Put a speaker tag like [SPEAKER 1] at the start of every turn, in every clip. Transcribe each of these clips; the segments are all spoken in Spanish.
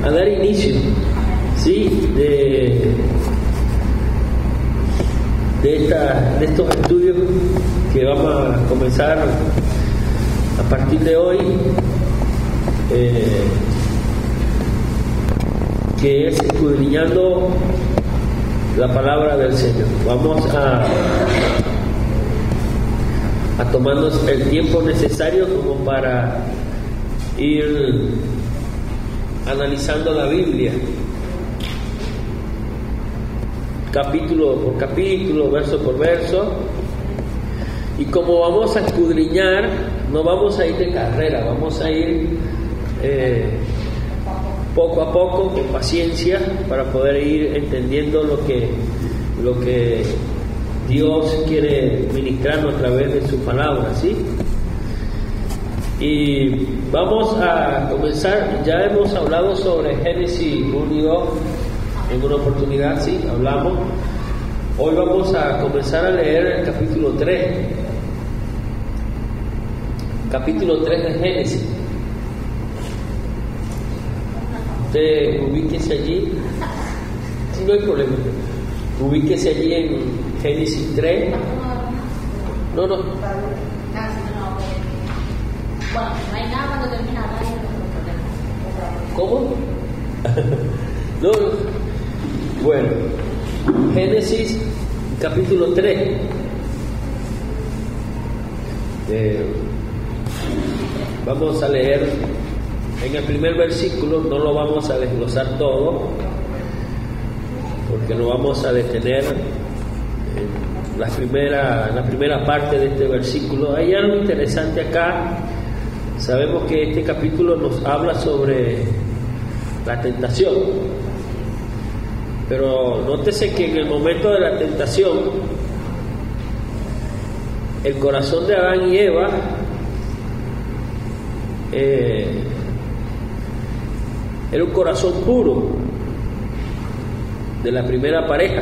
[SPEAKER 1] a dar inicio, ¿sí? de estos estudios que vamos a comenzar a partir de hoy, que es escudriñando la palabra del Señor. Vamos a tomarnos el tiempo necesario como para ir analizando la Biblia capítulo por capítulo, verso por verso, y como vamos a escudriñar, no vamos a ir de carrera, vamos a ir poco a poco, con paciencia, para poder ir entendiendo lo que Dios quiere ministrarnos a través de su palabra, ¿sí? Y vamos a comenzar. Ya hemos hablado sobre Génesis 1 y 2 en una oportunidad, sí, hablamos. Hoy vamos a comenzar a leer el capítulo 3 de Génesis. Usted ubíquese allí, si no hay problema, ubíquese allí en Génesis 3. No.
[SPEAKER 2] Bueno, no hay nada cuando termina acá.
[SPEAKER 1] ¿Cómo? No. Bueno, Génesis capítulo 3. Vamos a leer en el primer versículo, no lo vamos a desglosar todo, porque lo vamos a detener en la primera parte de este versículo. Hay algo interesante acá. Sabemos que este capítulo nos habla sobre la tentación, pero nótese que en el momento de la tentación el corazón de Adán y Eva era un corazón puro de la primera pareja.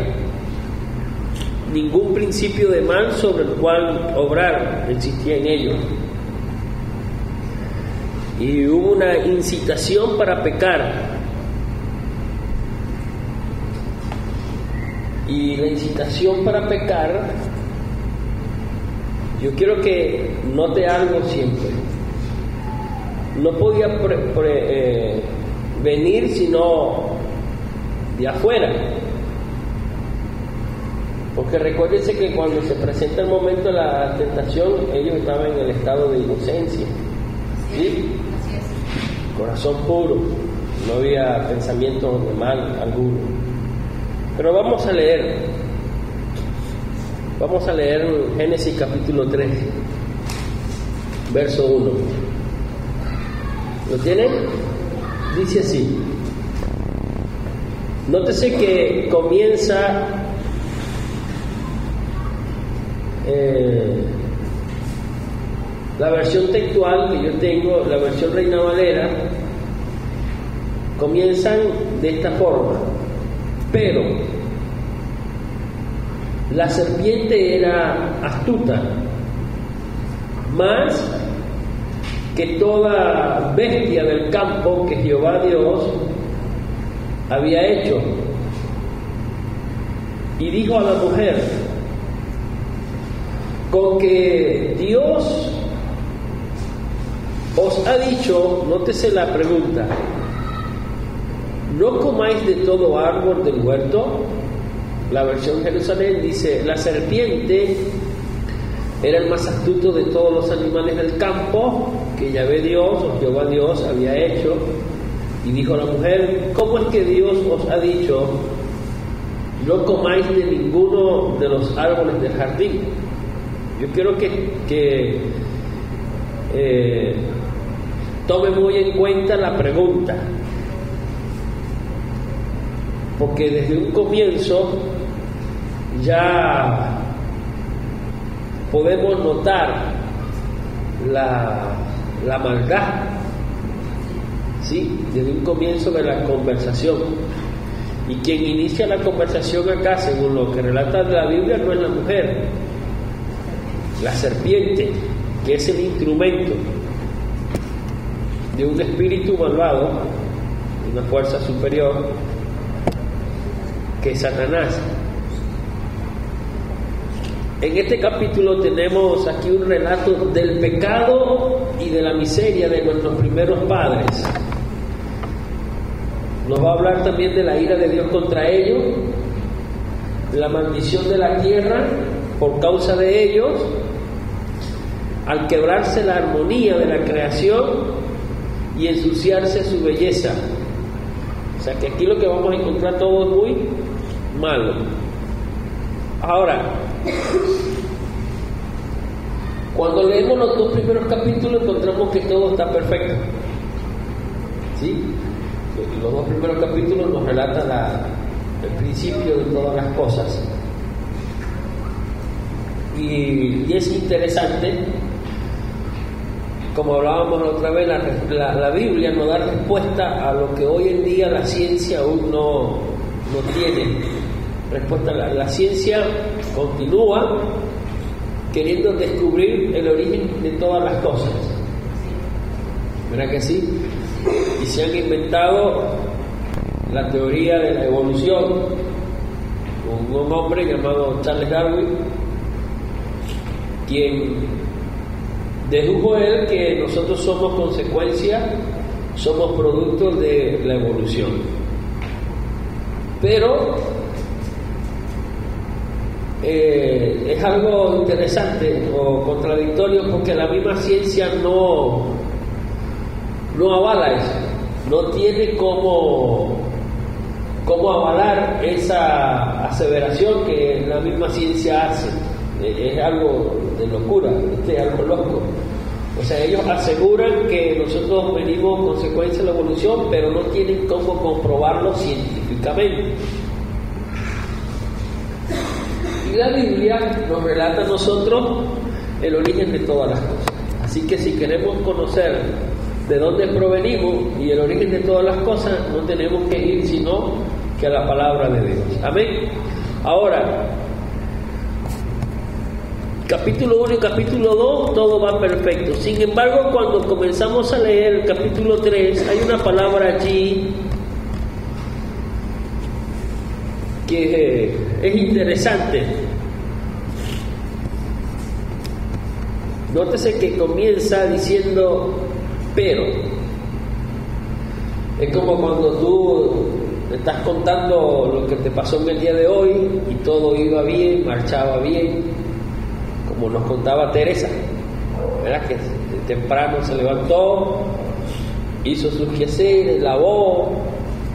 [SPEAKER 1] Ningún principio de mal sobre el cual obrar existía en ellos. Y hubo una incitación para pecar. Y la incitación para pecar, yo quiero que note algo siempre. No podía venir sino de afuera. Porque recuérdense que cuando se presenta el momento de la tentación, ellos estaban en el estado de inocencia, ¿sí? Corazón puro, no había pensamiento de mal alguno. Pero vamos a leer Génesis capítulo 3, verso 1. ¿Lo tienen? Dice así. Nótese que comienza la versión textual que yo tengo, la versión Reina Valera, comienzan de esta forma: pero la serpiente era astuta, más que toda bestia del campo que Jehová Dios había hecho, y dijo a la mujer: con que Dios os ha dicho, nótese la pregunta, ¿no comáis de todo árbol del huerto? La versión Jerusalén dice: la serpiente era el más astuto de todos los animales del campo que Yahvé Dios o Jehová Dios había hecho, y dijo a la mujer: ¿cómo es que Dios os ha dicho, no comáis de ninguno de los árboles del jardín? Yo quiero que tome muy en cuenta la pregunta, porque desde un comienzo ya podemos notar la maldad, ¿sí? Desde un comienzo de la conversación. Y quien inicia la conversación acá, según lo que relata la Biblia, no es la mujer, la serpiente, que es el instrumento de un espíritu malvado una fuerza superior que Satanás. En este capítulo tenemos aquí un relato del pecado y de la miseria de nuestros primeros padres. Nos va a hablar también de la ira de Dios contra ellos, la maldición de la tierra por causa de ellos, al quebrarse la armonía de la creación y ensuciarse su belleza. O sea que aquí lo que vamos a encontrar todo es muy malo. Ahora, cuando leemos los dos primeros capítulos encontramos que todo está perfecto, ¿sí? Los dos primeros capítulos nos relatan el principio de todas las cosas. Y es interesante, como hablábamos la otra vez, la Biblia nos da respuesta a lo que hoy en día la ciencia aún no tiene respuesta. La ciencia continúa queriendo descubrir el origen de todas las cosas, ¿verdad que sí? Y se han inventado la teoría de la evolución. Un hombre llamado Charles Darwin, quien dedujo él que nosotros somos consecuencia, somos productos de la evolución. Pero es algo interesante o contradictorio, porque la misma ciencia no avala eso, no tiene cómo avalar esa aseveración que la misma ciencia hace. Es algo de locura, es algo loco. O sea, ellos aseguran que nosotros venimos consecuencia de la evolución, pero no tienen cómo comprobarlo científicamente. Y la Biblia nos relata a nosotros el origen de todas las cosas. Así que si queremos conocer de dónde provenimos y el origen de todas las cosas, no tenemos que ir sino que a la palabra de Dios. Amén. Ahora, capítulo 1 y capítulo 2, todo va perfecto. Sin embargo, cuando comenzamos a leer el capítulo 3, hay una palabra allí que es interesante. Nótese que comienza diciendo pero. Es como cuando tú estás contando lo que te pasó en el día de hoy y todo iba bien, marchaba bien, como nos contaba Teresa, ¿verdad? Que temprano se levantó, hizo sus quehaceres, lavó,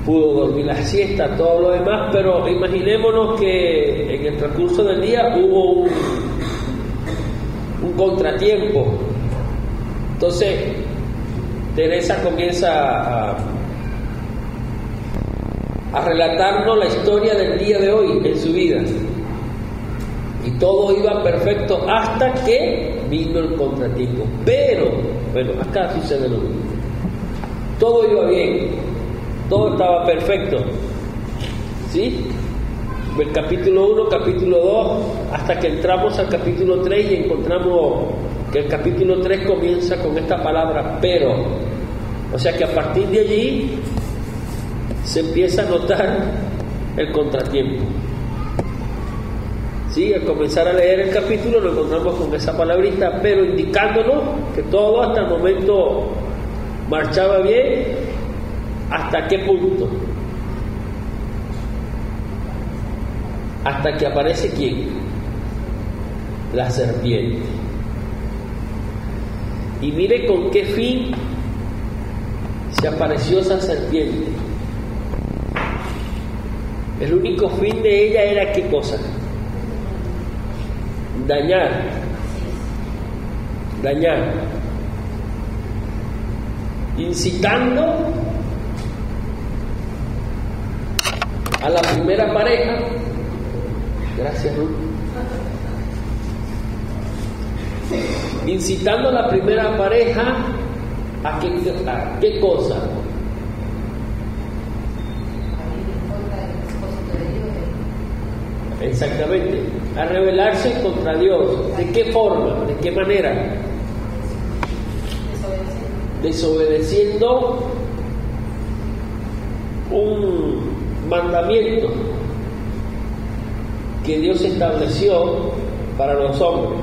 [SPEAKER 1] pudo dormir la siesta, todo lo demás, pero imaginémonos que en el transcurso del día hubo un contratiempo. Entonces Teresa comienza a relatarnos la historia del día de hoy en su vida, y todo iba perfecto hasta que vino el contratiempo. Pero bueno, acá sucede lo mismo. Todo iba bien, todo estaba perfecto, ¿sí? El capítulo 1, capítulo 2, hasta que entramos al capítulo 3 y encontramos que el capítulo 3 comienza con esta palabra pero. O sea que a partir de allí se empieza a notar el contratiempo. Sí, al comenzar a leer el capítulo nos encontramos con esa palabrita pero, indicándonos que todo hasta el momento marchaba bien. ¿Hasta qué punto? Hasta que aparece ¿quién? La serpiente. Y mire con qué fin se apareció esa serpiente. El único fin de ella era ¿qué cosa? Dañar. Incitando a la primera pareja. Gracias, Ruth. Incitando a la primera pareja a qué cosa. Exactamente, a rebelarse contra Dios. ¿De qué forma? ¿De qué manera? un mandamiento que Dios estableció para los hombres.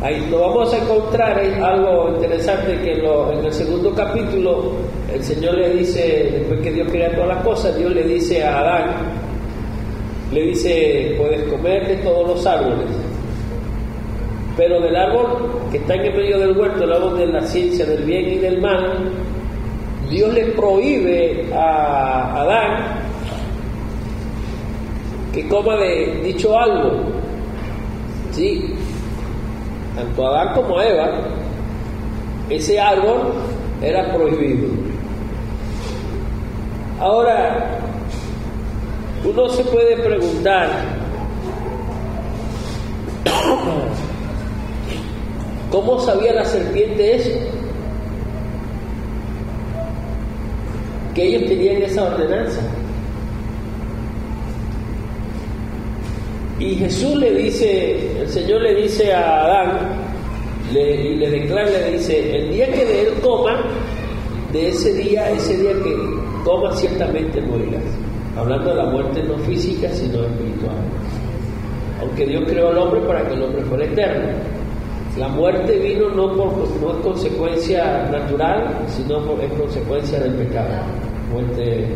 [SPEAKER 1] Ahí lo vamos a encontrar, es algo interesante que en el segundo capítulo el Señor le dice, después que Dios crea todas las cosas, Dios le dice a Adán, le dice, puedes comer de todos los árboles, pero del árbol que está en el medio del huerto, el árbol de la ciencia del bien y del mal, Dios le prohíbe a Adán que coma de dicho árbol, ¿sí? Tanto a Adán como a Eva, ese árbol era prohibido. Ahora, uno se puede preguntar, ¿cómo sabía la serpiente eso? Que ellos tenían esa ordenanza. Y Jesús le dice, el Señor le dice a Adán, y le declara, le dice, el día que de él coma, de ese día que coma ciertamente morirás. Hablando de la muerte no física, sino espiritual. Aunque Dios creó al hombre para que el hombre fuera eterno. La muerte vino no es consecuencia natural, sino es consecuencia del pecado. Muerte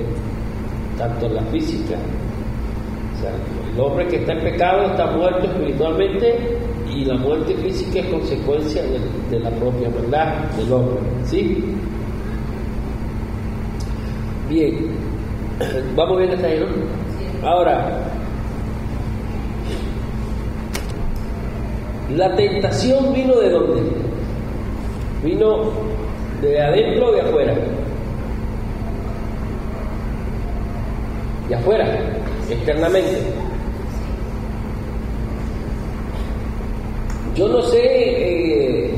[SPEAKER 1] tanto la física, o sea, el hombre que está en pecado está muerto espiritualmente, y la muerte física es consecuencia de la propia maldad del hombre, ¿sí? Bien, vamos bien hasta ahí, ¿no? Sí. Ahora, la tentación vino ¿de dónde? Vino de adentro o de afuera. De afuera, externamente. Yo no sé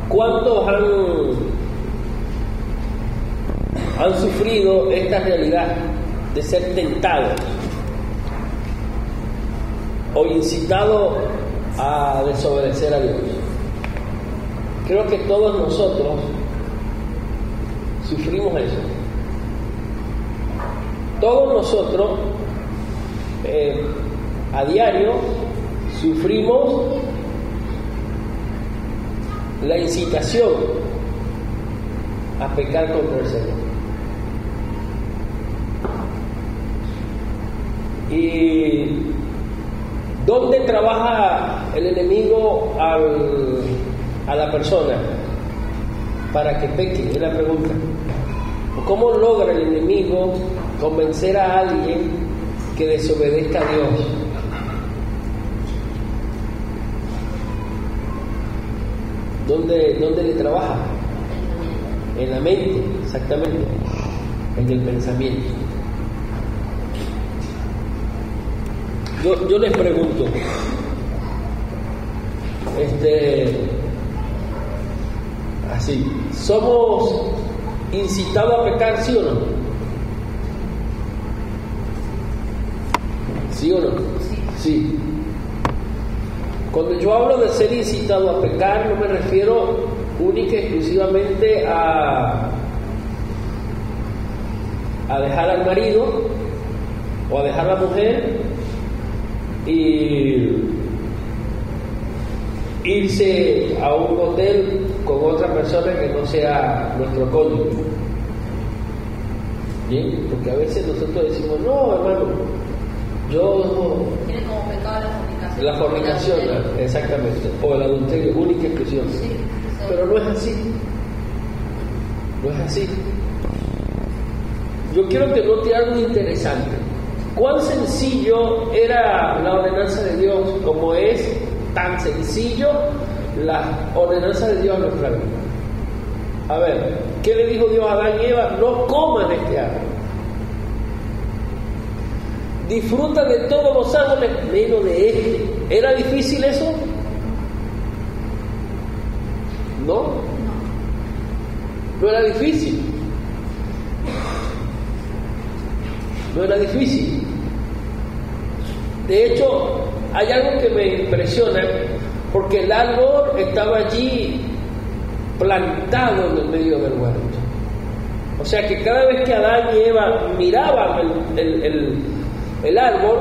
[SPEAKER 1] cuántos han sufrido esta realidad de ser tentados o incitados a desobedecer a Dios. Creo que todos nosotros sufrimos eso. Todos nosotros a diario sufrimos la incitación a pecar contra el Señor. ¿Y dónde trabaja el enemigo a la persona para que peque? Es la pregunta. ¿Cómo logra el enemigo convencer a alguien que desobedezca a Dios? ¿Dónde le trabaja? En la mente, exactamente, en el pensamiento. Yo les pregunto, así, ¿somos incitados a pecar, sí o no? ¿Sí o no? Sí. Cuando yo hablo de ser incitado a pecar, no me refiero única y exclusivamente a dejar al marido o a dejar a la mujer y irse a un hotel con otra persona que no sea nuestro cónyuge. ¿Bien? Porque a veces nosotros decimos, no, hermano, yo...
[SPEAKER 2] Tiene como pecado
[SPEAKER 1] la fornicación, exactamente, o el adulterio, única exclusión. Sí, pero no es así. No es así. Yo quiero que note algo interesante. Cuán sencillo era la ordenanza de Dios, como es tan sencillo la ordenanza de Dios en nuestra vida. A ver, ¿qué le dijo Dios a Adán y Eva? No coman de este árbol. Disfruta de todos los árboles menos de este. ¿Era difícil eso? ¿No? No era difícil. No era difícil. De hecho, hay algo que me impresiona, porque el árbol estaba allí plantado en el medio del huerto. O sea que cada vez que Adán y Eva miraban el árbol,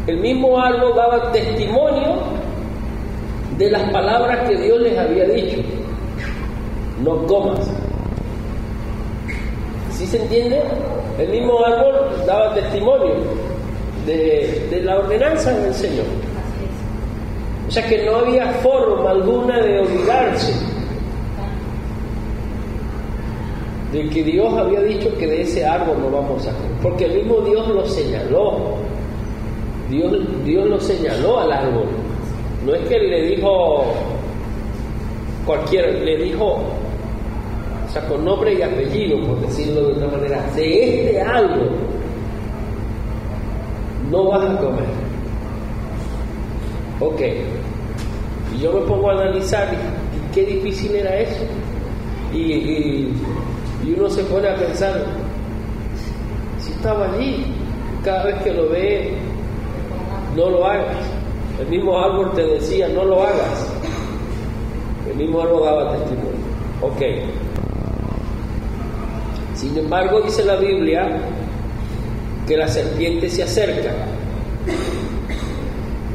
[SPEAKER 1] el mismo árbol daba testimonio de las palabras que Dios les había dicho. No comas. ¿Sí se entiende? El mismo árbol daba testimonio de la ordenanza del Señor. O sea que no había forma alguna de obligarse de que Dios había dicho que de ese árbol no vamos a comer, porque el mismo Dios lo señaló. Dios lo señaló al árbol. No es que le dijo cualquiera, le dijo, o sea, con nombre y apellido, por decirlo de otra manera, de este árbol no vas a comer. Ok. Y yo me pongo a analizar y qué difícil era eso. Y uno se pone a pensar, si estaba allí, cada vez que lo ve, no lo hagas. El mismo árbol te decía, no lo hagas. El mismo árbol daba testimonio. Ok. Sin embargo, dice la Biblia que la serpiente se acerca.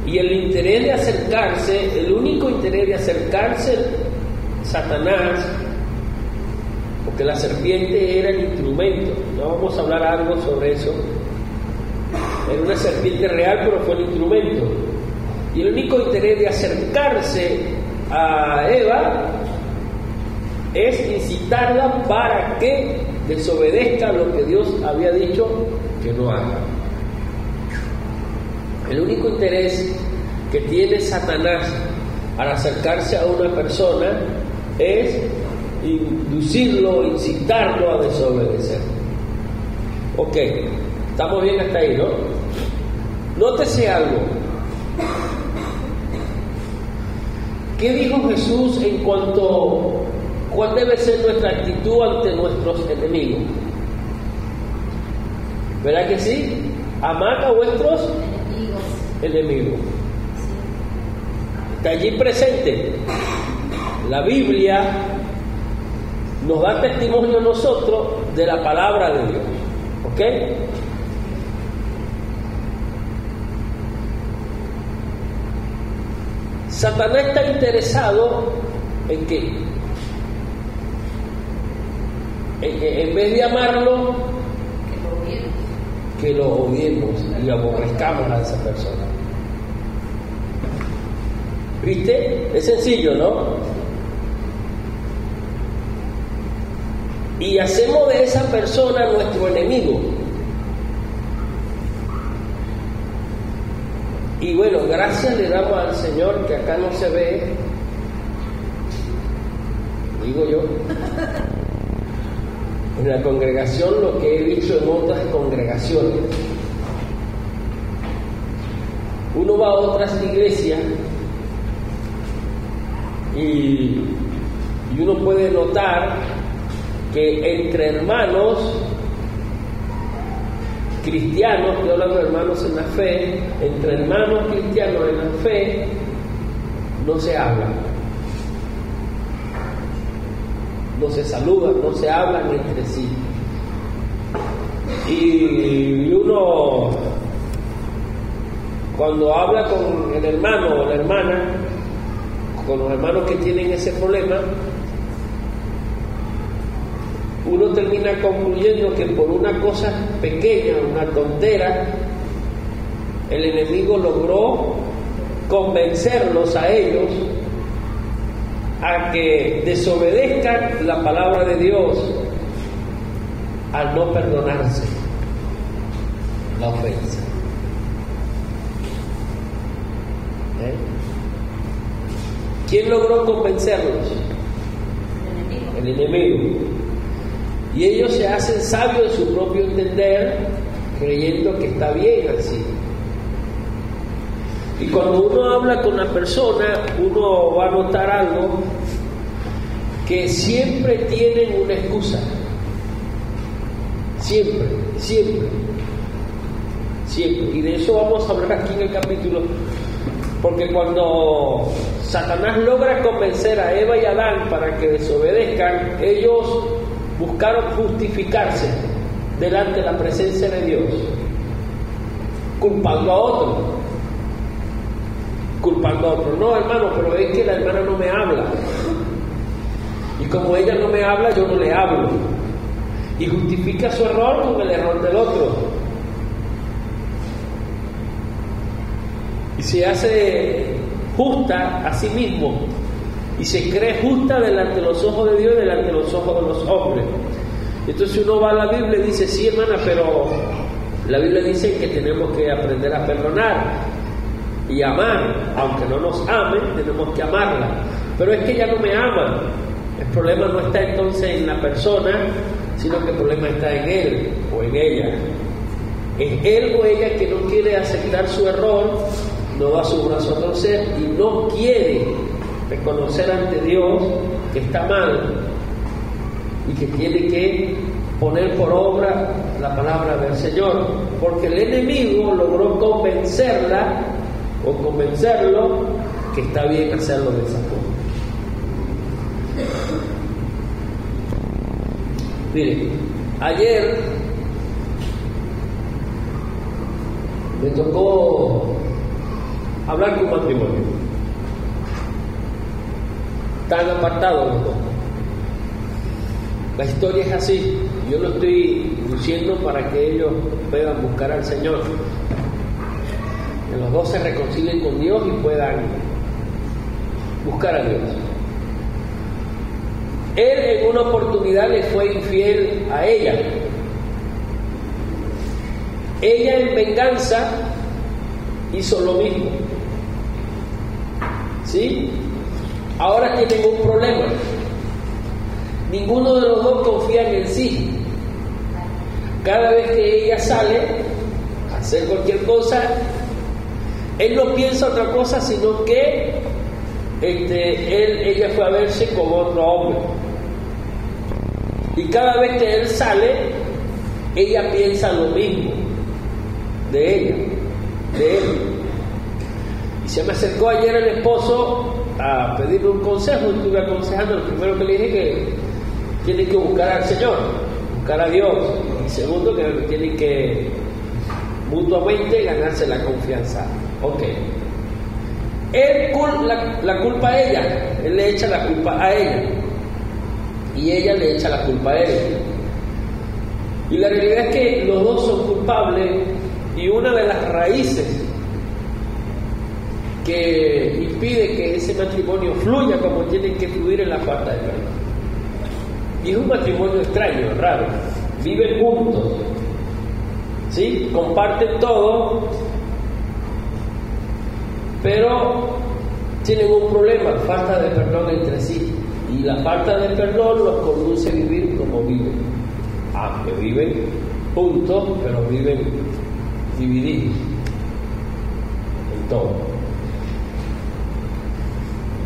[SPEAKER 1] Y el interés de acercarse, el único interés de acercarse Satanás, porque la serpiente era el instrumento, no vamos a hablar algo sobre eso, era una serpiente real, pero fue el instrumento. Y el único interés de acercarse a Eva es incitarla para que desobedezca lo que Dios había dicho que no haga. El único interés que tiene Satanás al acercarse a una persona es inducirlo, incitarlo a desobedecer. Ok, estamos bien hasta ahí, ¿no? Nótese algo. ¿Qué dijo Jesús en cuanto cuál debe ser nuestra actitud ante nuestros enemigos? ¿Verdad que sí? Amad a vuestros enemigos. Está allí presente. La Biblia nos da testimonio a nosotros de la palabra de Dios. ¿Ok? Satanás está interesado en qué? En que en vez de amarlo, que lo odiemos y aborrezcamos a esa persona. ¿Viste? Es sencillo, ¿no? Y hacemos de esa persona nuestro enemigo. Y bueno, gracias le damos al Señor que acá no se ve, digo yo, en la congregación lo que he visto en otras congregaciones. Uno va a otras iglesias y uno puede notar que entre hermanos cristianos, estoy hablando de hermanos en la fe, entre hermanos cristianos en la fe, no se hablan, no se saludan, no se hablan entre sí. Y uno, cuando habla con el hermano o la hermana, con los hermanos que tienen ese problema, uno termina concluyendo que por una cosa pequeña, una tontera, el enemigo logró convencerlos a ellos a que desobedezcan la palabra de Dios al no perdonarse la ofensa. ¿Quién logró convencerlos? El enemigo. Y ellos se hacen sabios de su propio entender, creyendo que está bien así. Y cuando uno habla con una persona, uno va a notar algo, que siempre tienen una excusa. Siempre, siempre, siempre. Y de eso vamos a hablar aquí en el capítulo Porque cuando Satanás logra convencer a Eva y a Adán para que desobedezcan, ellos buscaron justificarse delante de la presencia de Dios, culpando a otro. No, hermano, pero es que la hermana no me habla. Y como ella no me habla, yo no le hablo. Y justifica su error con el error del otro. Y se hace justa a sí mismo. Y se cree justa delante de los ojos de Dios y delante de los ojos de los hombres. Entonces uno va a la Biblia y dice, sí, hermana, pero la Biblia dice que tenemos que aprender a perdonar y amar. Aunque no nos amen, tenemos que amarla. Pero es que ella no me ama. El problema no está entonces en la persona, sino que el problema está en él o en ella. Es él o ella que no quiere aceptar su error, no da su brazo a torcer y no quiere reconocer ante Dios que está mal y que tiene que poner por obra la palabra del Señor, porque el enemigo logró convencerla o convencerlo que está bien hacerlo de esa forma. Miren, ayer me tocó hablar con un matrimonio tan apartado los dos. La historia es así. Yo lo estoy diciendo para que ellos puedan buscar al Señor, que los dos se reconcilien con Dios y puedan buscar a Dios. Él en una oportunidad le fue infiel a ella. Ella en venganza hizo lo mismo. ¿Sí? Ahora tienen un problema. Ninguno de los dos confía en sí. Cada vez que ella sale a hacer cualquier cosa, él no piensa otra cosa sino que ella fue a verse con otro hombre. Y cada vez que él sale, ella piensa lo mismo de ella, de él. Y se me acercó ayer el esposo a pedirme un consejo. Y estuve aconsejando. Lo primero que le dije que tiene que buscar al Señor, buscar a Dios. Y segundo, que tiene que mutuamente ganarse la confianza. Ok. Él la culpa a ella. Él le echa la culpa a ella. Y ella le echa la culpa a él. Y la realidad es que los dos son culpables. Y una de las raíces que impide que ese matrimonio fluya como tiene que fluir en la falta de perdón. Y es un matrimonio extraño, raro. Viven juntos, ¿sí? Comparten todo, pero tienen un problema, falta de perdón entre sí. Y la falta de perdón los conduce a vivir como viven. Aunque viven juntos, pero viven divididos en todo.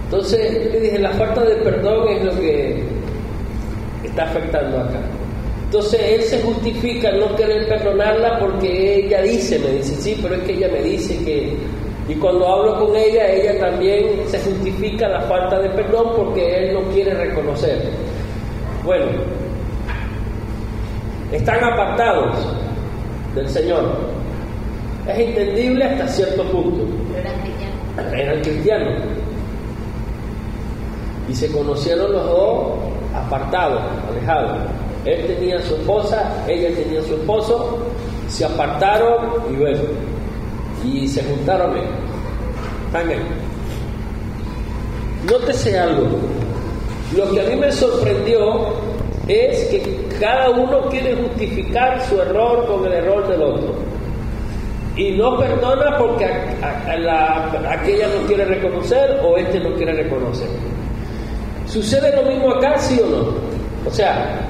[SPEAKER 1] Entonces yo le dije, la falta de perdón es lo que está afectando acá. Entonces él se justifica no querer perdonarla porque ella me dice, sí, pero es que ella me dice que... Y cuando hablo con ella también se justifica la falta de perdón porque él no quiere reconocer. Bueno, están apartados del Señor. Es entendible hasta cierto punto. Eran cristianos. Y se conocieron los dos apartados, alejados. Él tenía a su esposa, ella tenía a su esposo, se apartaron y bueno, y se juntaron ahí. Están ahí. Nótese algo. Lo que a mí me sorprendió es que cada uno quiere justificar su error con el error del otro. Y no perdona porque aquella no quiere reconocer o este no quiere reconocer. ¿Sucede lo mismo acá, sí o no? O sea,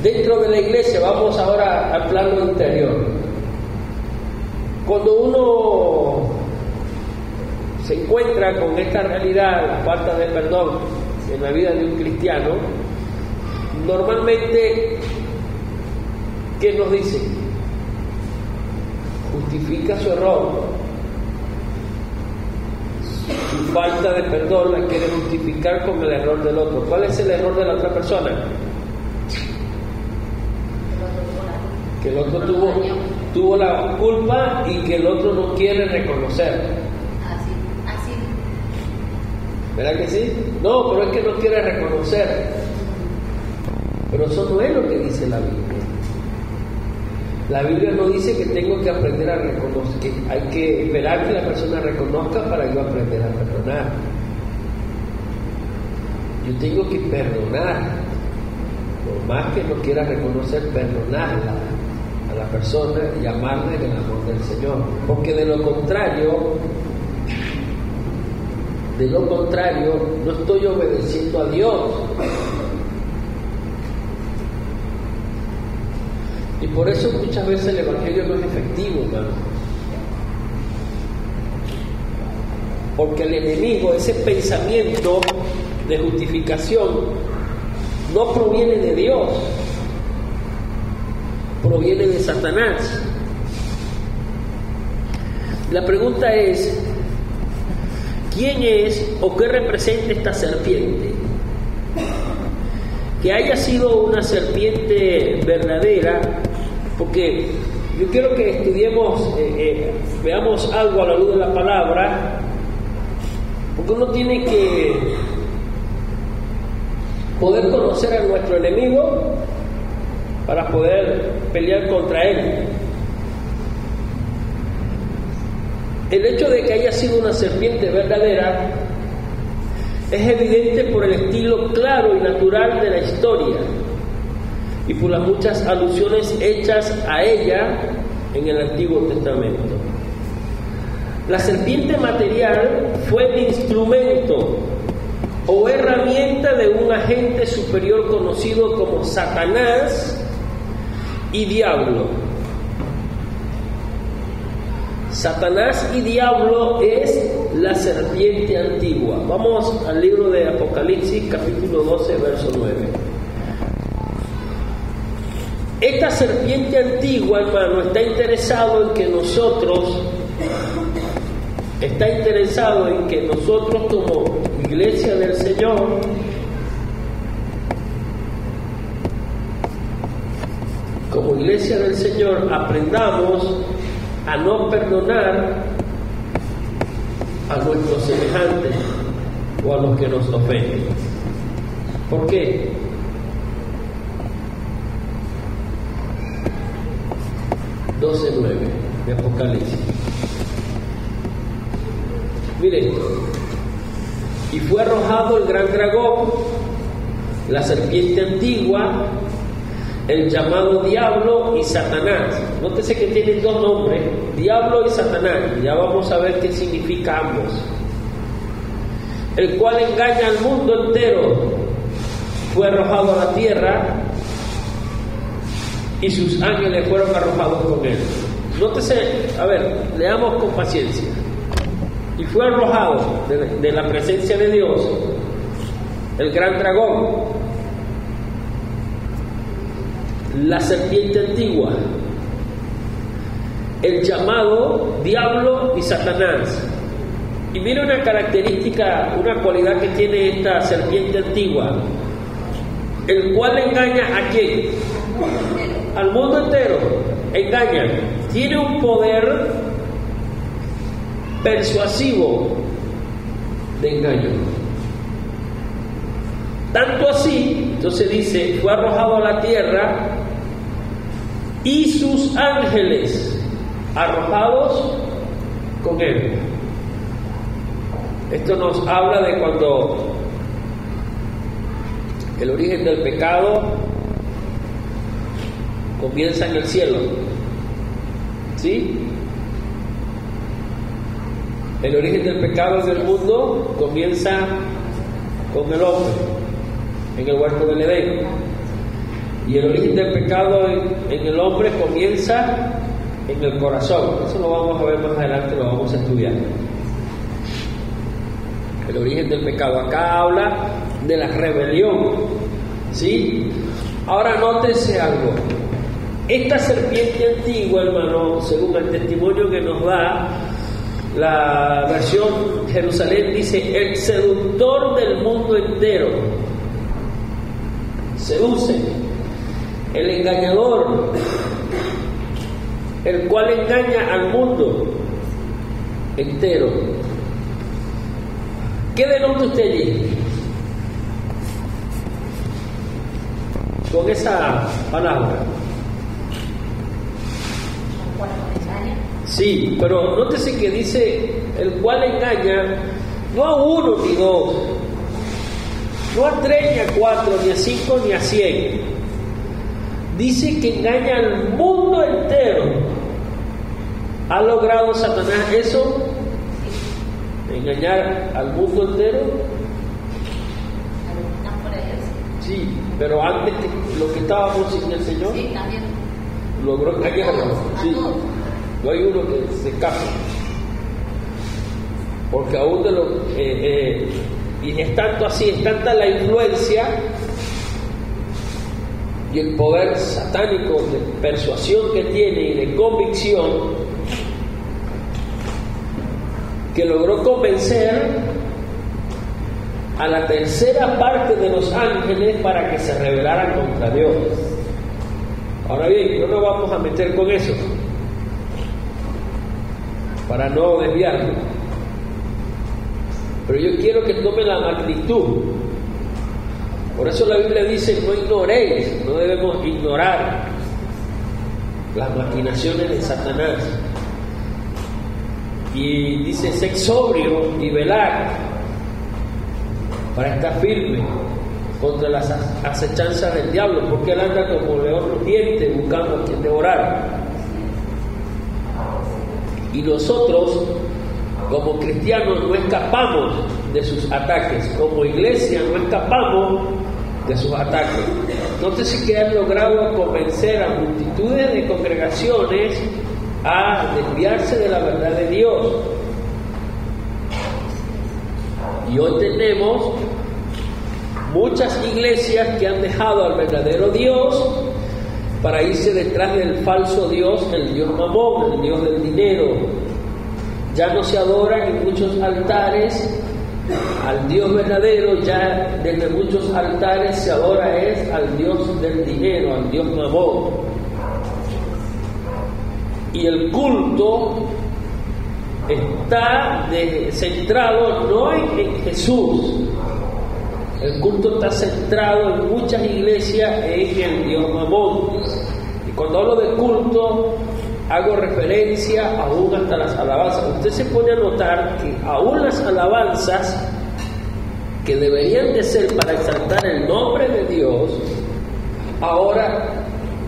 [SPEAKER 1] dentro de la iglesia, vamos ahora al plano interior. Cuando uno se encuentra con esta realidad, la falta de perdón en la vida de un cristiano, normalmente, ¿qué nos dice? Justifica su error su falta de perdón la quiere justificar con el error del otro. ¿Cuál es el error de la otra persona? Que el otro tuvo la culpa y que el otro no quiere reconocer.
[SPEAKER 2] Así.
[SPEAKER 1] ¿Verdad que sí? No, pero es que no quiere reconocer. Pero eso no es lo que dice la Biblia. La Biblia no dice que tengo que aprender a reconocer, que hay que esperar que la persona reconozca para yo aprender a perdonar. Yo tengo que perdonar, por más que no quiera reconocer, perdonarla a la persona y amarle en el amor del Señor. Porque de lo contrario, no estoy obedeciendo a Dios. Y por eso muchas veces el Evangelio no es efectivo, hermano. Porque el enemigo, ese pensamiento de justificación, no proviene de Dios, proviene de Satanás. La pregunta es, ¿quién es o qué representa esta serpiente? Que haya sido una serpiente verdadera, porque yo quiero que estudiemos, veamos algo a la luz de la palabra, porque uno tiene que poder conocer a nuestro enemigo para poder pelear contra él. El hecho de que haya sido una serpiente verdadera es evidente por el estilo claro y natural de la historia y por las muchas alusiones hechas a ella en el Antiguo Testamento. La serpiente material fue el instrumento o herramienta de un agente superior conocido como Satanás y Diablo. Satanás y Diablo es la serpiente antigua. Vamos al libro de Apocalipsis, capítulo 12, verso 9. Esta serpiente antigua, hermano, está interesado en que nosotros como iglesia del Señor aprendamos a no perdonar a nuestros semejantes o a los que nos ofenden. ¿Por qué? (12:9) de Apocalipsis. Miren, y fue arrojado el gran dragón, la serpiente antigua, el llamado Diablo y Satanás. Nótese que tienen dos nombres, Diablo y Satanás. Ya vamos a ver qué significa ambos. El cual engaña al mundo entero. Fue arrojado a la tierra y sus ángeles fueron arrojados con él. Nótese, a ver, leamos con paciencia. Y fue arrojado de la presencia de Dios el gran dragón, la serpiente antigua, el llamado Diablo y Satanás. Y mira una característica, una cualidad que tiene esta serpiente antigua, el cual engaña ¿a quién? Al mundo entero. Engaña. Tiene un poder persuasivo de engaño. Tanto así, entonces dice, fue arrojado a la tierra y sus ángeles arrojados con él. Esto nos habla de cuando el origen del pecado comienza en el cielo, ¿sí? El origen del pecado en el mundo comienza con el hombre en el huerto del Edén, y el origen del pecado en el hombre comienza en el corazón. Eso lo vamos a ver más adelante, lo vamos a estudiar. El origen del pecado acá habla de la rebelión, ¿sí? Ahora nótese algo. Esta serpiente antigua, hermano, según el testimonio que nos da La versión Jerusalén dice: el seductor del mundo entero. Seduce, el engañador, el cual engaña al mundo entero. ¿Qué denota usted allí con esa palabra? Sí, pero nótese que dice el cual engaña no a uno ni dos, no a 3 ni a 4 ni a 5 ni a 100. Dice que engaña al mundo entero. ¿Ha logrado Satanás eso? ¿Engañar al mundo entero? Sí, pero antes lo que estábamos sin el Señor,
[SPEAKER 2] Sí, también.
[SPEAKER 1] logró engañarlo. Sí. No hay uno que se escape, porque aún de lo y es tanto así, es tanta la influencia y el poder satánico de persuasión que tiene y de convicción, que logró convencer a la tercera parte de los ángeles para que se rebelaran contra Dios. Ahora bien, no nos vamos a meter con eso para no desviarlo, pero yo quiero que tome la magnitud. Por eso la Biblia dice: no ignoréis, no debemos ignorar las maquinaciones de Satanás. Y dice: sed sobrio y velad para estar firme contra las acechanzas del diablo, porque él anda como león rugiente buscando a quien devorar. Y nosotros, como cristianos, no escapamos de sus ataques. Como iglesia, no escapamos de sus ataques. Entonces, sí que han logrado convencer a multitudes de congregaciones a desviarse de la verdad de Dios. Y hoy tenemos muchas iglesias que han dejado al verdadero Dios para irse detrás del falso Dios, el Dios Mamón, el Dios del dinero. Ya no se adora en muchos altares al Dios verdadero, ya desde muchos altares se adora al Dios del dinero, al Dios Mamón. Y el culto está centrado no en Jesús. El culto está centrado en muchas iglesias en el Dios Mamón. Y cuando hablo de culto, hago referencia aún hasta las alabanzas. Usted se pone a notar que aún las alabanzas que deberían de ser para exaltar el nombre de Dios, ahora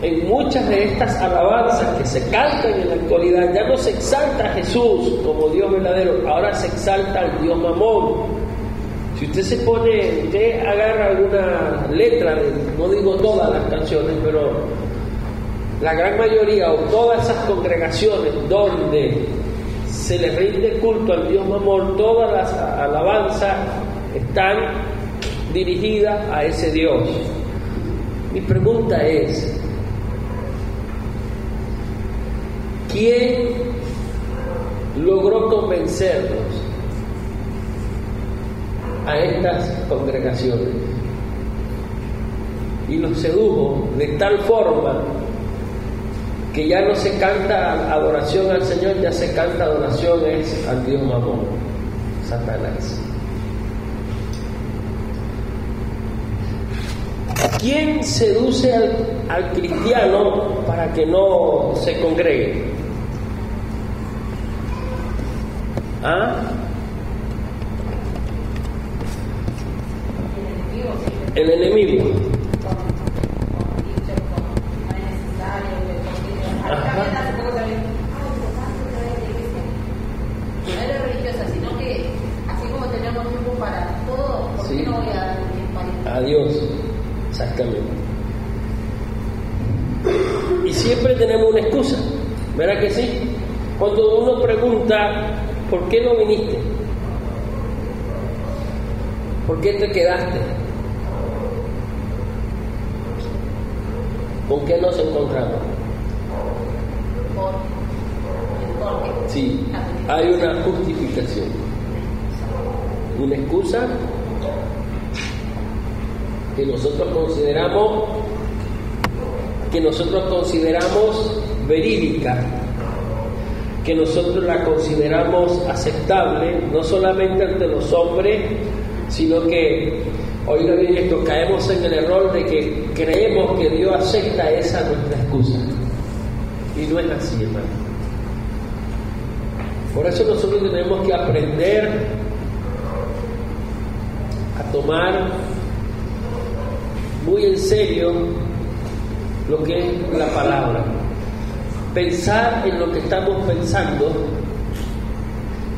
[SPEAKER 1] en muchas de estas alabanzas que se cantan en la actualidad ya no se exalta a Jesús como Dios verdadero, ahora se exalta al Dios Mamón. Si usted se pone, usted agarra alguna letra, no digo todas las canciones, pero la gran mayoría o todas esas congregaciones donde se le rinde culto al Dios Mamón, todas las alabanzas están dirigidas a ese Dios. Mi pregunta es: ¿quién logró convencernos a estas congregaciones? Y los sedujo de tal forma que ya no se canta adoración al Señor, ya se canta adoración al Dios Mamón, Satanás. ¿Quién seduce al cristiano para que no se congregue? ¿Ah? El enemigo. Ajá.
[SPEAKER 2] No eres religiosa, sino que así como tenemos tiempo para todo, ¿por qué no voy a dar tiempo a Dios?
[SPEAKER 1] Exactamente. Y siempre tenemos una excusa, ¿verdad que sí? Cuando uno pregunta, ¿por qué no viniste? ¿Por qué te quedaste? ¿Con qué nos encontramos?
[SPEAKER 2] Porque.
[SPEAKER 1] Sí. Sí, hay una justificación. Una excusa que nosotros consideramos verídica, que nosotros la consideramos aceptable, no solamente ante los hombres, sino que, oiga bien esto, caemos en el error de que creemos que Dios acepta esa nuestra excusa. Y no es así, hermano. Por eso nosotros tenemos que aprender a tomar muy en serio lo que es la palabra. Pensar en lo que estamos pensando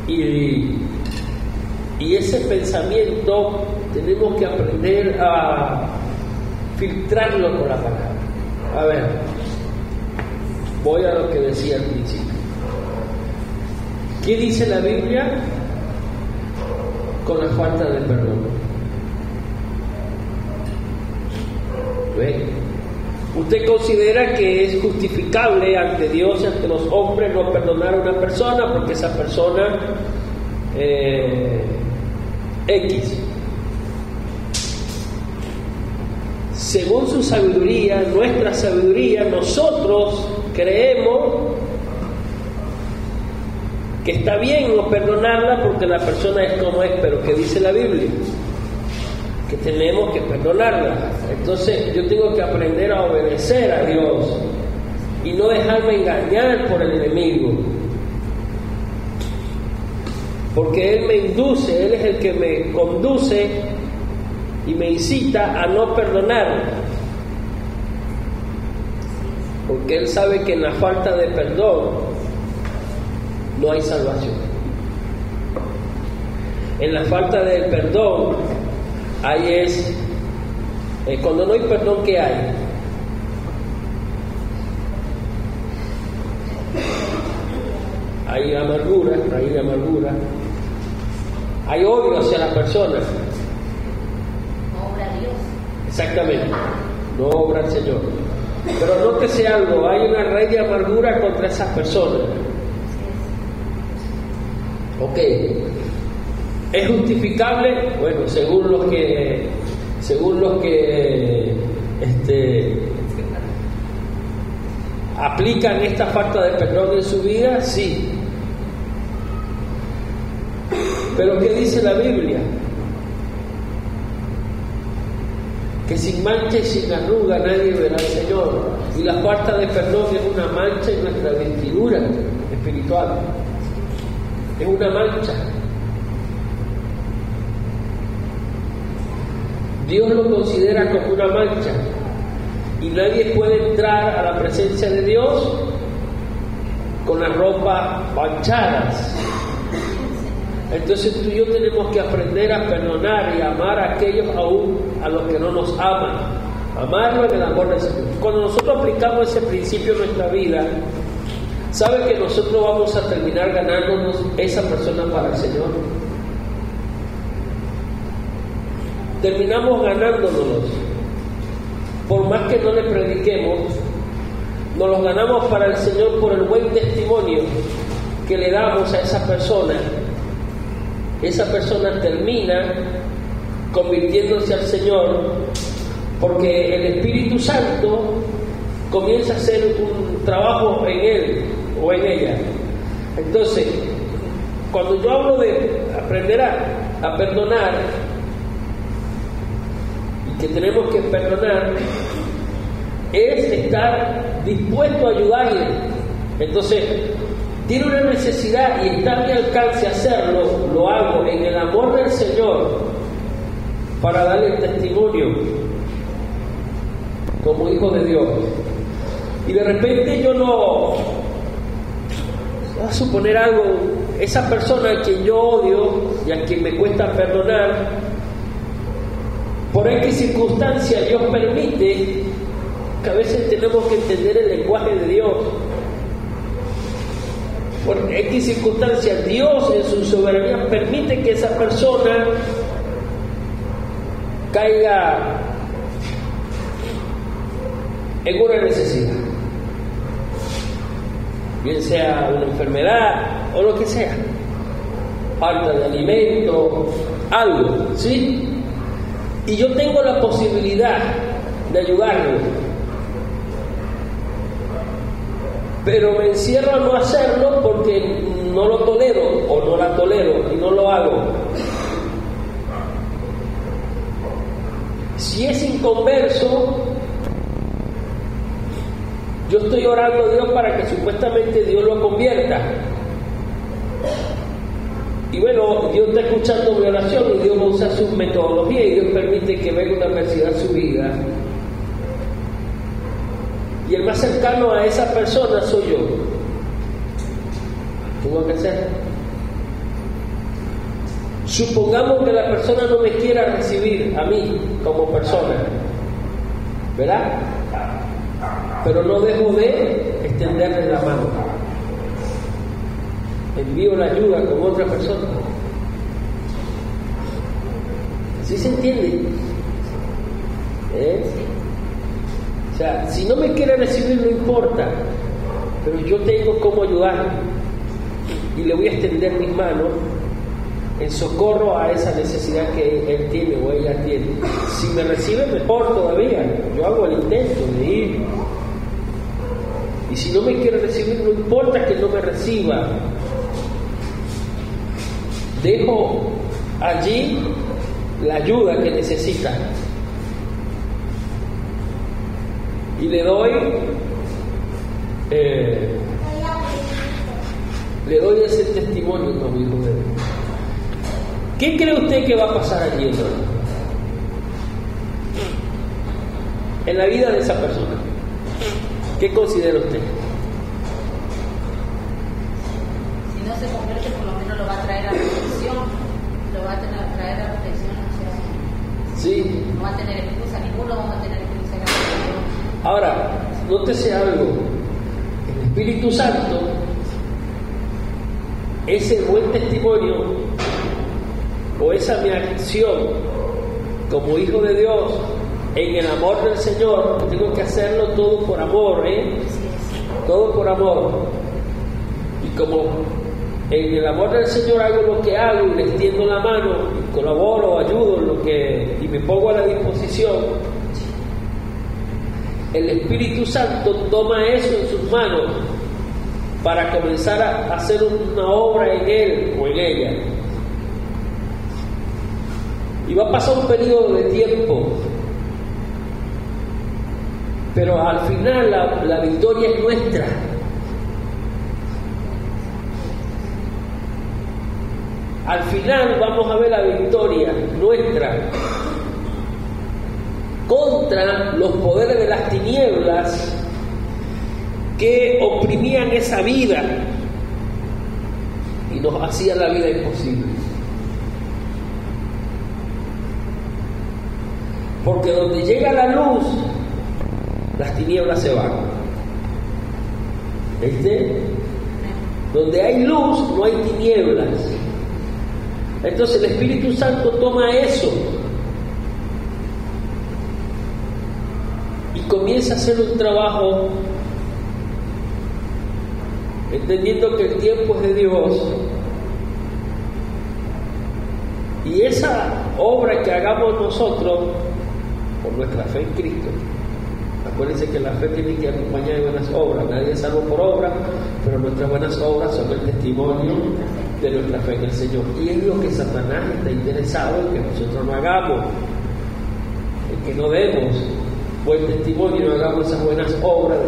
[SPEAKER 1] y ese pensamiento tenemos que aprender a filtrarlo con la palabra. A ver, voy a lo que decía al principio. ¿Qué dice la Biblia con la falta de perdón? ¿Ve? ¿Usted considera que es justificable ante Dios y ante los hombres no perdonar a una persona porque esa persona X? Según su sabiduría, nuestra sabiduría, nosotros creemos que está bien no perdonarla porque la persona es como es, pero ¿qué dice la Biblia? Que tenemos que perdonarla. Entonces yo tengo que aprender a obedecer a Dios y no dejarme engañar por el enemigo, porque Él me induce, Él es el que me conduce y me incita a no perdonar, porque Él sabe que en la falta de perdón no hay salvación. En la falta de perdón ahí es cuando no hay perdón, ¿qué hay? Hay amargura, raíz de amargura, hay odio hacia la persona.
[SPEAKER 2] No obra Dios.
[SPEAKER 1] Exactamente, no obra el Señor. Pero nótese algo, hay una raíz de amargura contra esas personas. Ok, ¿es justificable? Bueno, según los que aplican esta falta de perdón en su vida, sí. Pero ¿qué dice la Biblia? Que sin mancha y sin arruga nadie verá al Señor. Y la falta de perdón es una mancha en nuestra vestidura espiritual. Es una mancha. Dios lo considera como una mancha y nadie puede entrar a la presencia de Dios con las ropas manchadas. Entonces tú y yo tenemos que aprender a perdonar y amar a aquellos aún a los que no nos aman, amarlo en el amor del Señor. Cuando nosotros aplicamos ese principio en nuestra vida, ¿sabe que nosotros vamos a terminar ganándonos esa persona para el Señor? Terminamos ganándonos, por más que no le prediquemos, nos los ganamos para el Señor por el buen testimonio que le damos a esa persona. Esa persona termina convirtiéndose al Señor porque el Espíritu Santo comienza a hacer un trabajo en él o en ella. Entonces, cuando yo hablo de aprender a perdonar, que tenemos que perdonar, es estar dispuesto a ayudarle. Entonces, tiene una necesidad y está a mi alcance hacerlo, lo hago en el amor del Señor para darle testimonio como hijo de Dios. Y de repente yo no voy a suponer algo, esa persona a quien yo odio y a quien me cuesta perdonar, por X circunstancia Dios permite, que a veces tenemos que entender el lenguaje de Dios. Por X circunstancia Dios en su soberanía permite que esa persona caiga en una necesidad, bien sea una enfermedad, o lo que sea, falta de alimento, algo, ¿sí? Y yo tengo la posibilidad de ayudarlo, pero me encierro a no hacerlo porque no lo tolero o no la tolero y no lo hago. Si es inconverso, yo estoy orando a Dios para que supuestamente Dios lo convierta. Y bueno, Dios está escuchando mi oración y Dios va a usar su metodología y Dios permite que venga una adversidad a su vida. Y el más cercano a esa persona soy yo. Tengo que hacer. Supongamos que la persona no me quiera recibir a mí como persona, ¿verdad? Pero no dejo de extenderle la mano. Envío la ayuda con otra persona. ¿Sí se entiende? O sea, si no me quiere recibir no importa, pero yo tengo cómo ayudar y le voy a extender mis manos en socorro a esa necesidad que él tiene o ella tiene. Si me recibe, mejor todavía. Yo hago el intento de ir. Y si no me quiere recibir, no importa que no me reciba. Dejo allí la ayuda que necesita. Y le doy ese testimonio como hijo de Dios. ¿Qué cree usted que va a pasar allí, hermano? En la vida de esa persona. ¿Qué considera usted?
[SPEAKER 2] Si no se convierte, por lo menos lo va a traer a reflexión. Lo va a traer a reflexión.
[SPEAKER 1] Sí.
[SPEAKER 2] No va a tener excusa, ninguno va a tener excusa.
[SPEAKER 1] Ahora, nótese algo. El Espíritu Santo, ese buen testimonio o esa mi acción como hijo de Dios en el amor del Señor, tengo que hacerlo todo por amor, todo por amor. Y como en el amor del Señor hago lo que hago y le extiendo la mano y colaboro, ayudo en lo que, y me pongo a la disposición, el Espíritu Santo toma eso en sus manos para comenzar a hacer una obra en él o en ella. Y va a pasar un periodo de tiempo, pero al final la victoria es nuestra. Al final vamos a ver la victoria nuestra contra los poderes de las tinieblas que oprimían esa vida y nos hacían la vida imposible. Porque donde llega la luz, las tinieblas se van. ¿Viste? Donde hay luz, no hay tinieblas. Entonces el Espíritu Santo toma eso y comienza a hacer un trabajo, entendiendo que el tiempo es de Dios. Y esa obra que hagamos nosotros por nuestra fe en Cristo, acuérdense que la fe tiene que acompañar de buenas obras. Nadie es salvo por obra, pero nuestras buenas obras son el testimonio de nuestra fe en el Señor. Y es lo que Satanás está interesado en que nosotros no hagamos, en que no demos buen testimonio y no hagamos esas buenas obras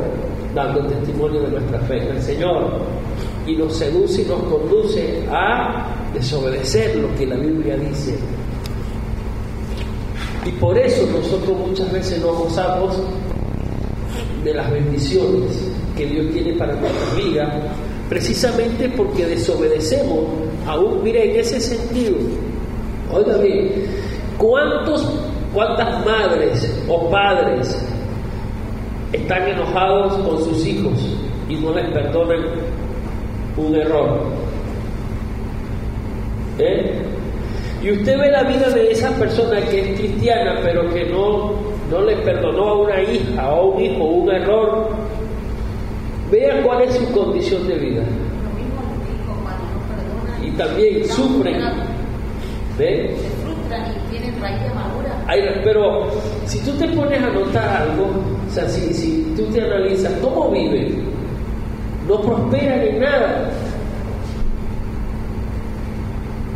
[SPEAKER 1] dando testimonio de nuestra fe en el Señor. Y nos seduce y nos conduce a desobedecer lo que la Biblia dice. Y por eso nosotros muchas veces no gozamos de las bendiciones que Dios tiene para nuestra vida, precisamente porque desobedecemos aún. Mire, en ese sentido, oiga bien, ¿cuántas madres o padres están enojados con sus hijos y no les perdonan un error? Y usted ve la vida de esa persona que es cristiana, pero que no le perdonó a una hija o a un hijo un error. Vea cuál es su condición de vida.
[SPEAKER 2] Lo mismo nos dijo Juan
[SPEAKER 1] también sufren. ¿Ves?
[SPEAKER 2] Se frustran y tienen raíz de amargura.
[SPEAKER 1] Pero si tú te pones a notar algo, o sea, si tú te analizas cómo viven, no prosperan en nada.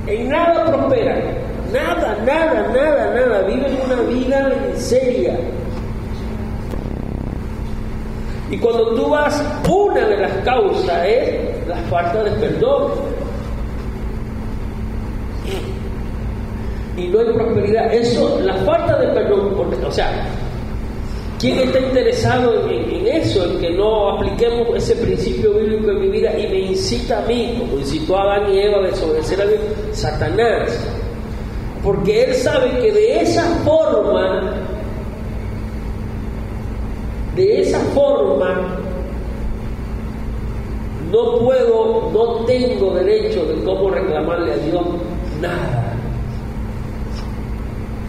[SPEAKER 1] En nada prosperan. Nada. Viven una vida de miseria. Y cuando tú vas, una de las causas es la falta de perdón. Y no hay prosperidad. Eso, la falta de perdón, o sea, ¿quién está interesado en eso? En que no apliquemos ese principio bíblico en mi vida y me incita a mí, como incitó a Adán y Eva a desobedecer a Dios, Satanás. Porque él sabe que de esa forma, no tengo derecho de cómo reclamarle a Dios nada.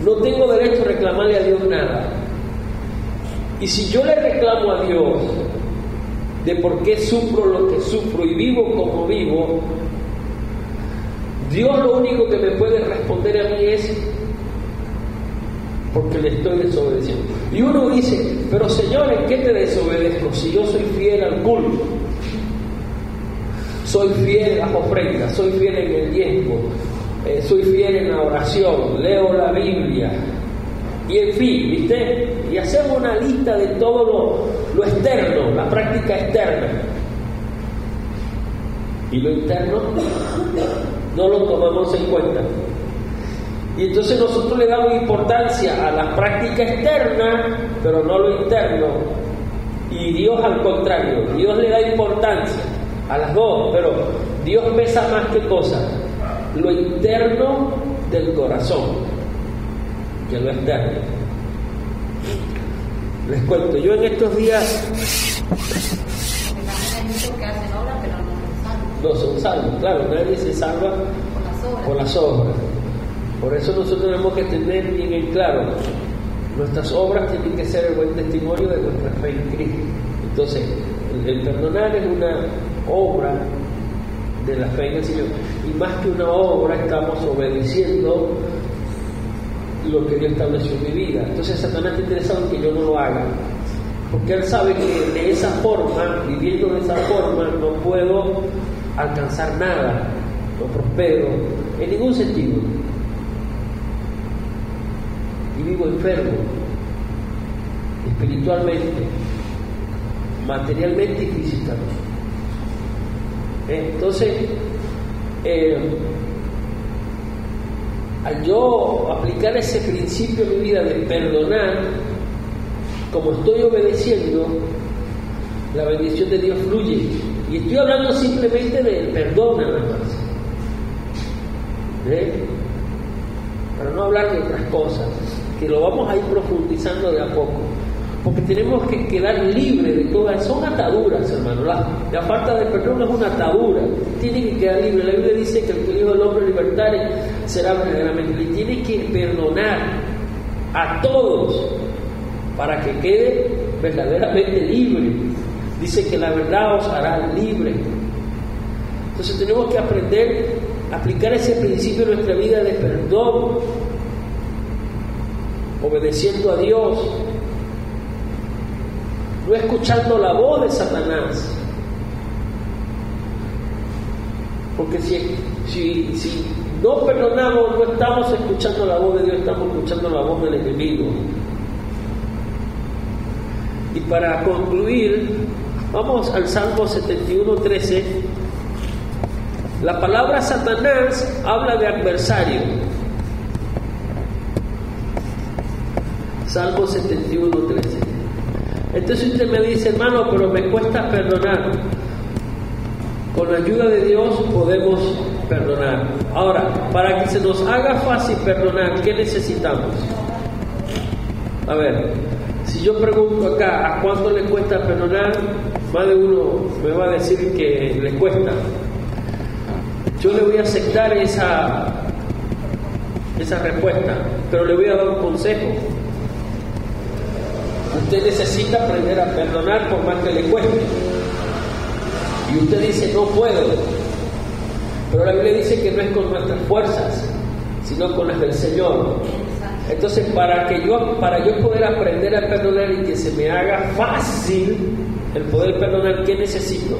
[SPEAKER 1] No tengo derecho a reclamarle a Dios nada. Y si yo le reclamo a Dios de por qué sufro lo que sufro y vivo como vivo, Dios lo único que me puede responder a mí es porque le estoy desobedeciendo. Y uno dice, pero Señor, ¿en qué te desobedezco? Si yo soy fiel al culto, soy fiel a las ofrendas, soy fiel en el diezmo, soy fiel en la oración, leo la Biblia, y en fin, ¿viste? Y hacemos una lista de todo lo externo, la práctica externa. Y lo interno no lo tomamos en cuenta. Y entonces nosotros le damos importancia a la práctica externa, pero no lo interno. Y Dios al contrario, Dios le da importancia a las dos, pero Dios pesa más que cosas, lo interno del corazón que lo externo. Les cuento, yo en estos días
[SPEAKER 2] Hay muchos que hacen obras pero
[SPEAKER 1] no son salvos, claro, nadie se salva por las obras. Por eso nosotros tenemos que tener bien en claro, nuestras obras tienen que ser el buen testimonio de nuestra fe en Cristo. Entonces, el perdonar es una obra de la fe en el Señor, y más que una obra estamos obedeciendo lo que Dios estableció en mi vida. Entonces Satanás está interesado en que yo no lo haga, porque él sabe que de esa forma, viviendo de esa forma, no puedo alcanzar nada, no prospero en ningún sentido, y vivo enfermo espiritualmente, materialmente y físicamente. Entonces, al yo aplicar ese principio en mi vida de perdonar, como estoy obedeciendo, la bendición de Dios fluye. Y estoy hablando simplemente del perdón nada más, para no hablar de otras cosas, que lo vamos a ir profundizando de a poco, porque tenemos que quedar libres de todas, son ataduras, hermano. La falta de perdón es una atadura, tiene que quedar libre. La Biblia dice que el que el Hijo del Hombre libertare será verdaderamente libre. Tiene que perdonar a todos para que quede verdaderamente libre. Dice que la verdad os hará libre. Entonces tenemos que aprender a aplicar ese principio en nuestra vida de perdón, obedeciendo a Dios, no escuchando la voz de Satanás. Porque si no perdonamos, no estamos escuchando la voz de Dios, estamos escuchando la voz del enemigo. Y para concluir, vamos al Salmo 71:13. La palabra Satanás habla de adversario. Salmo 71:13. Entonces usted me dice, hermano, pero me cuesta perdonar. Con la ayuda de Dios podemos perdonar. Ahora, para que se nos haga fácil perdonar, ¿qué necesitamos? A ver, si yo pregunto acá, ¿a cuánto le cuesta perdonar? Más de uno me va a decir que le cuesta. Yo le voy a aceptar esa respuesta, pero le voy a dar un consejo. Usted necesita aprender a perdonar por más que le cueste. Y usted dice, no puedo. Pero la Biblia dice que no es con nuestras fuerzas, sino con las del Señor. Entonces, para yo poder aprender a perdonar y que se me haga fácil el poder perdonar, ¿qué necesito?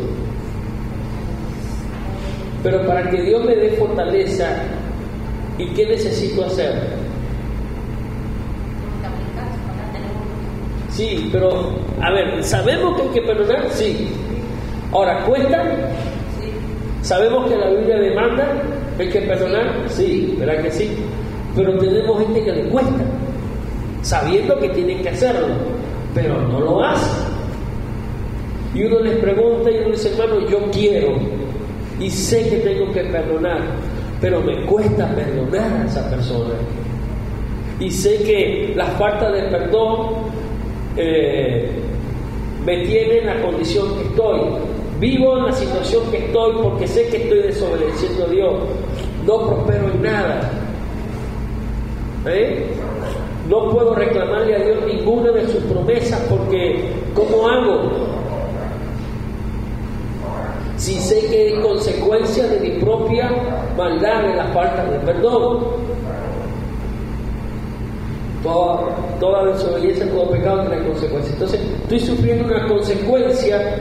[SPEAKER 1] Pero para que Dios me dé fortaleza, ¿y qué necesito hacer? Sí, pero, a ver, ¿sabemos que hay que perdonar? Sí. Ahora, ¿cuesta? Sí. ¿Sabemos que la Biblia demanda que hay que perdonar? Sí, ¿verdad que sí? Pero tenemos gente que le cuesta, sabiendo que tienen que hacerlo, pero no lo hacen. Y uno les pregunta y uno dice, hermano, yo quiero y sé que tengo que perdonar, pero me cuesta perdonar a esa persona. Y sé que la falta de perdón me tiene en la condición que estoy. Vivo en la situación que estoy porque sé que estoy desobedeciendo a Dios. No prospero en nada. No puedo reclamarle a Dios ninguna de sus promesas porque ¿cómo hago? Si sé que es consecuencia de mi propia maldad, de la falta de perdón. Toda desobediencia, todo pecado tiene consecuencias. Entonces, estoy sufriendo una consecuencia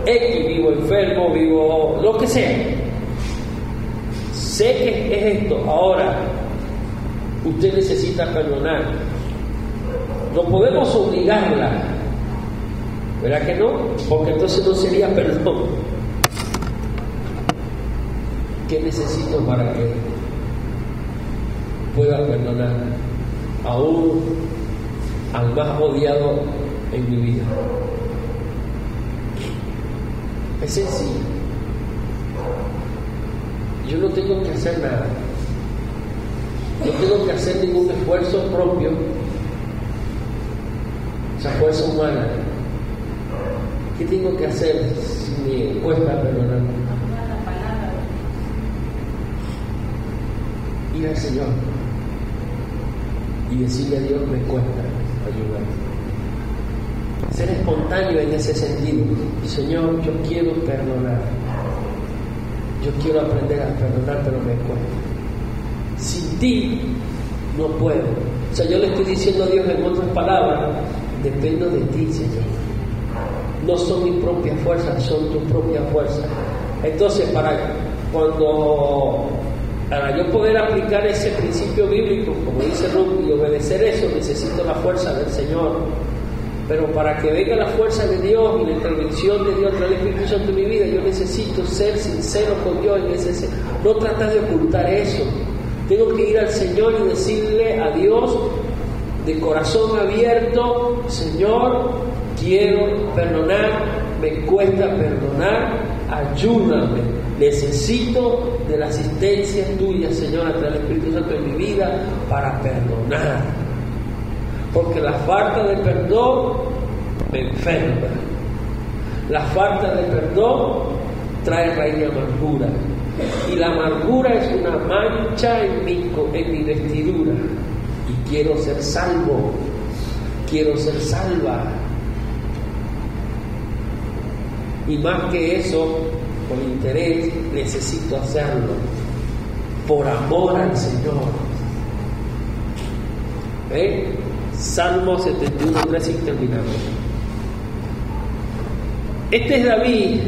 [SPEAKER 1] X, vivo enfermo, vivo lo que sea. Sé que es esto. Ahora, usted necesita perdonar. No podemos obligarla, ¿verdad que no? Porque entonces no sería perdón. ¿Qué necesito para que pueda perdonar aún al más odiado en mi vida? Es sencillo. Yo no tengo que hacer nada. No tengo que hacer ningún esfuerzo propio, esa fuerza humana. ¿Qué tengo que hacer si me cuesta perdonar? Ir al Señor y decirle a Dios, me cuesta ayudar. Ser espontáneo en ese sentido. Señor, yo quiero perdonar. Yo quiero aprender a perdonar, pero me cuesta. Sin ti no puedo. O sea, yo le estoy diciendo a Dios en otras palabras, dependo de ti, Señor. No son mis propias fuerzas, son tus propias fuerzas. Entonces, para yo poder aplicar ese principio bíblico, como dice Ruth, y obedecer eso, necesito la fuerza del Señor. Pero para que venga la fuerza de Dios y la intervención de Dios a través del Espíritu Santo en mi vida, yo necesito ser sincero con Dios y no tratar de ocultar eso. Tengo que ir al Señor y decirle a Dios de corazón abierto, Señor, quiero perdonar, me cuesta perdonar, ayúdame, necesito de la asistencia tuya, Señor, a través del Espíritu Santo en mi vida para perdonar. Porque la falta de perdón me enferma. La falta de perdón trae raíz de amargura. Y la amargura es una mancha en mi vestidura. Y quiero ser salvo. Quiero ser salva. Y más que eso, por interés, necesito hacerlo. Por amor al Señor. Salmo 71:3 y terminamos. Este es David,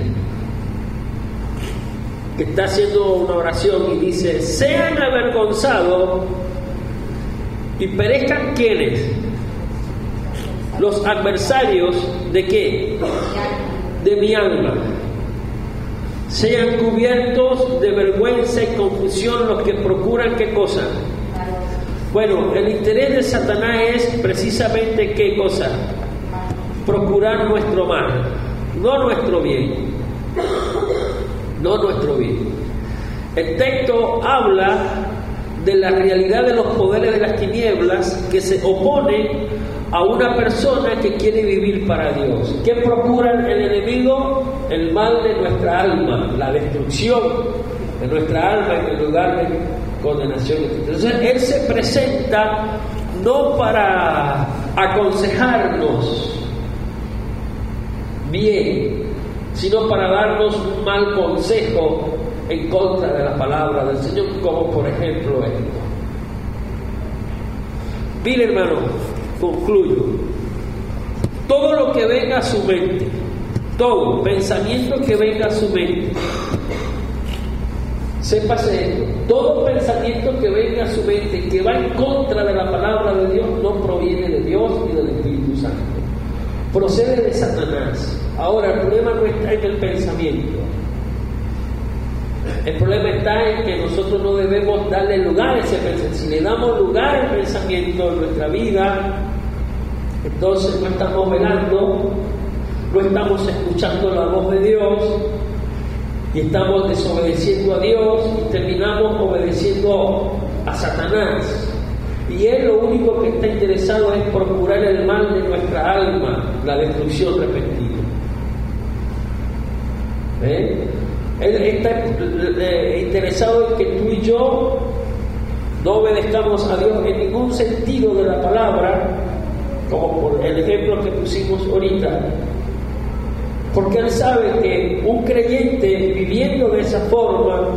[SPEAKER 1] que está haciendo una oración y dice: sean avergonzados y perezcan quienes, los adversarios de qué, de mi alma, sean cubiertos de vergüenza y confusión los que procuran qué cosa. Bueno, el interés de Satanás es precisamente qué cosa, procurar nuestro mal, no nuestro bien. No nuestro bien. El texto habla de la realidad de los poderes de las tinieblas que se oponen a una persona que quiere vivir para Dios. ¿Qué procuran el enemigo? El mal de nuestra alma, la destrucción de nuestra alma en el lugar de condenación. Entonces él se presenta no para aconsejarnos bien, sino para darnos un mal consejo en contra de la palabra del Señor, como por ejemplo esto. Mire, hermano, concluyo. Todo lo que venga a su mente, todo pensamiento que venga a su mente, sépase esto: todo pensamiento que venga a su mente que va en contra de la palabra de Dios no proviene de Dios ni del Espíritu Santo, procede de Satanás. Ahora, el problema no está en el pensamiento. El problema está en que nosotros no debemos darle lugar a ese pensamiento. Si le damos lugar al pensamiento en nuestra vida, entonces no estamos velando, no estamos escuchando la voz de Dios y estamos desobedeciendo a Dios y terminamos obedeciendo a Satanás. Y él lo único que está interesado es procurar el mal de nuestra alma, la destrucción repentina. Él está interesado en que tú y yo no obedezcamos a Dios en ningún sentido de la palabra, como por el ejemplo que pusimos ahorita, porque él sabe que un creyente viviendo de esa forma,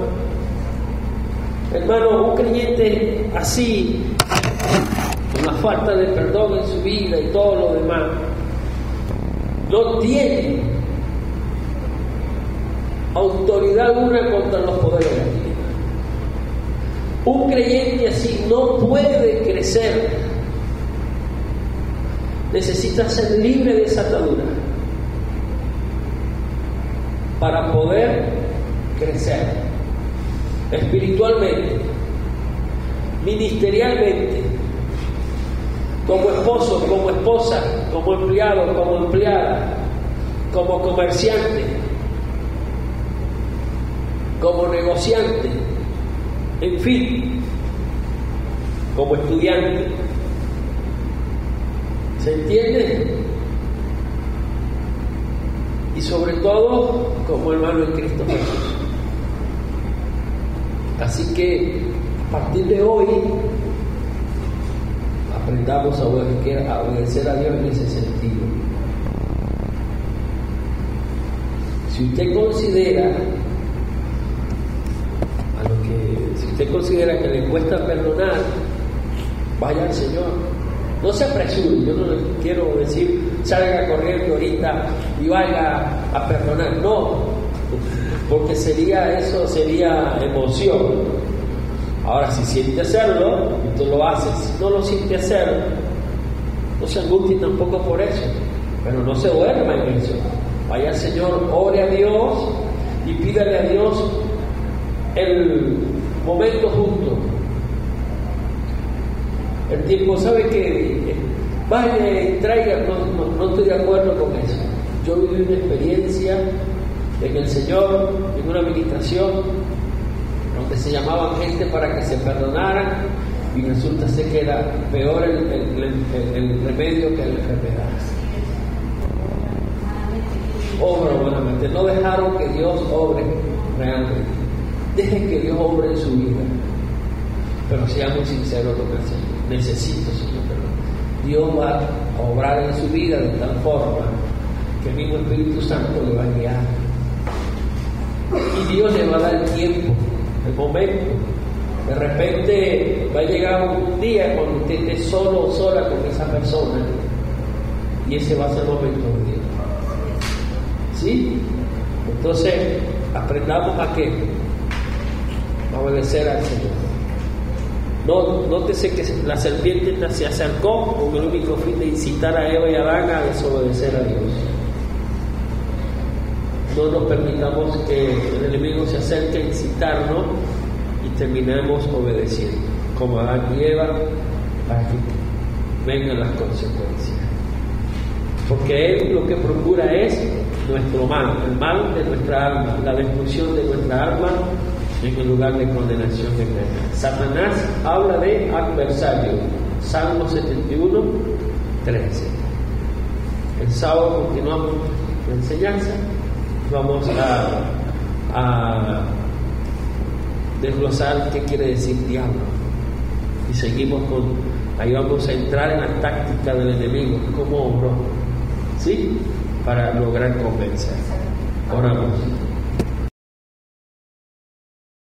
[SPEAKER 1] hermano, un creyente así, con la falta de perdón en su vida y todo lo demás, no tiene autoridad alguna contra los poderes de la tierra. Un creyente así no puede crecer. Necesita ser libre de esa atadura para poder crecer espiritualmente, ministerialmente, como esposo, como esposa, como empleado, como empleada, como comerciante, como negociante, en fin, como estudiante. ¿Se entiende? Y sobre todo, como hermano en Cristo Jesús. Así que, a partir de hoy, aprendamos a obedecer a Dios en ese sentido. Si usted considera que le cuesta perdonar, vaya al Señor. No se apresure. Yo no le quiero decir salga corriendo ahorita y vaya a perdonar. No, porque sería emoción. Ahora, si siente hacerlo, y tú lo haces. Si no lo siente hacer, no se angustie tampoco por eso, pero no se duerma en eso. Vaya al Señor, ore a Dios y pídale a Dios el momento justo, el tiempo. Sabe que vaya y traiga, no estoy de acuerdo con eso. Yo viví una experiencia en el Señor, en una administración donde se llamaban gente para que se perdonaran y resulta ser que era peor el remedio que la enfermedad. Obra buenamente, no dejaron que Dios obre realmente. Dejen que Dios obre en su vida, pero seamos sinceros con el Señor. Necesito, Señor, perdón. Dios va a obrar en su vida de tal forma que el mismo Espíritu Santo le va a guiar. Y Dios le va a dar el tiempo, el momento. De repente va a llegar un día cuando usted esté solo o sola con esa persona, y ese va a ser el momento de Dios. ¿Sí? Entonces, aprendamos a qué. A obedecer al Señor. Nótese que la serpiente se acercó con el único fin de incitar a Eva y a Adán a desobedecer a Dios. No nos permitamos que el enemigo se acerque a incitarnos y terminemos obedeciendo, como Adán y Eva, para que vengan las consecuencias. Porque Él lo que procura es nuestro mal, el mal de nuestra alma, la destrucción de nuestra alma en el lugar de condenación eterna. Satanás habla de adversario. Salmo 71, 13. El sábado continuamos la enseñanza. Vamos a desglosar qué quiere decir diablo. Y seguimos ahí vamos a entrar en la táctica del enemigo, cómo obró, ¿sí? Para lograr convencer. Oramos.